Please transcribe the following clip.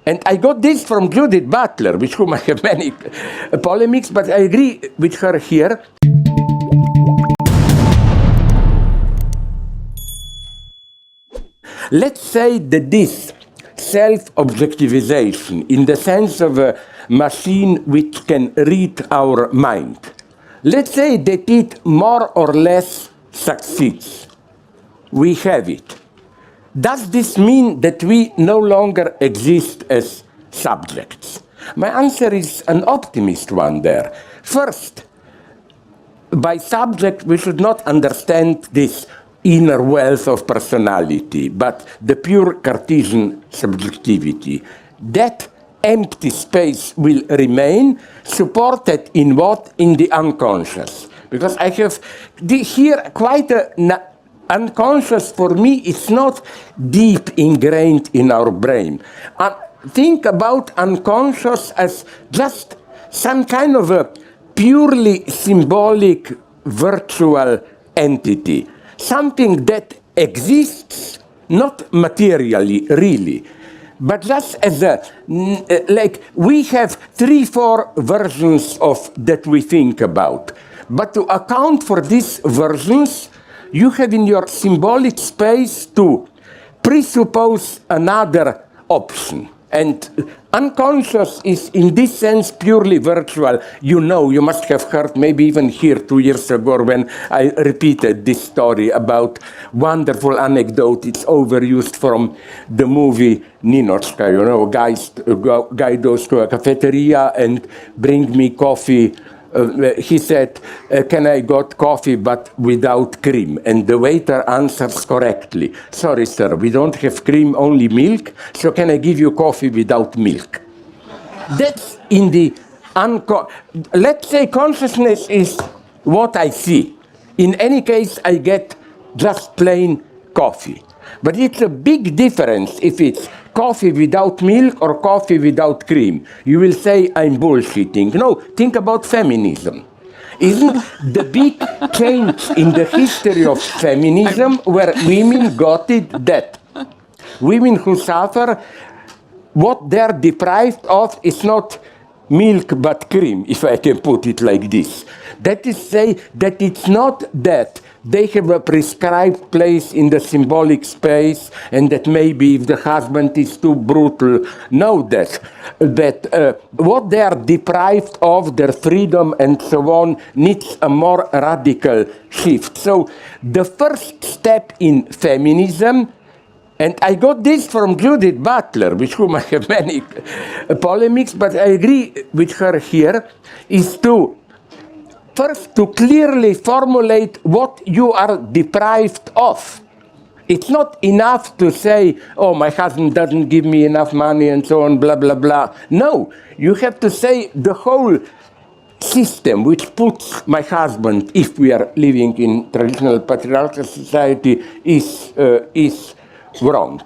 And I got this from Judith Butler, with whom I have many polemics, but I agree with her here. Let's say that this self-objectivization, in the sense of a machine which can read our mind, let's say that it more or less succeeds. We have it. Does this mean that we no longer exist as subjects? My answer is an optimist one there. First, by subject, we should not understand this inner wealth of personality, but the pure Cartesian subjectivity. That empty space will remain, supported in what? In the unconscious. Because I have here quite a unconscious, for me, it's not deep ingrained in our brain. Think about unconscious as just some kind of a purely symbolic virtual entity. Something that exists, not materially, really, but just as a, like, we have 3-4 versions of that we think about. But to account for these versions, you have in your symbolic space to presuppose another option. And unconscious is, in this sense, purely virtual. You know, you must have heard, maybe even here 2 years ago, when I repeated this story about wonderful anecdote. It's overused from the movie Ninochka. You know, guy goes to a cafeteria and bring me coffee. He said, can I got coffee but without cream? And the waiter answers correctly, sorry sir, we don't have cream, only milk, so can I give you coffee without milk? That's in the let's say consciousness is what I see. In any case, I get just plain coffee. But it's a big difference if it's coffee without milk or coffee without cream. You will say, I'm bullshitting. No, think about feminism. Isn't the big change in the history of feminism where women got it that women who suffer, what they're deprived of is not milk but cream, if I can put it like this. That is say that it's not that they have a prescribed place in the symbolic space, and that maybe if the husband is too brutal, know that what they are deprived of, their freedom and so on, needs a more radical shift. So the first step in feminism, and I got this from Judith Butler, with whom I have many polemics, but I agree with her here, is to first to clearly formulate what you are deprived of. It's not enough to say, oh, my husband doesn't give me enough money and so on, blah, blah, blah. No, you have to say the whole system which puts my husband, if we are living in traditional patriarchal society, is wrong.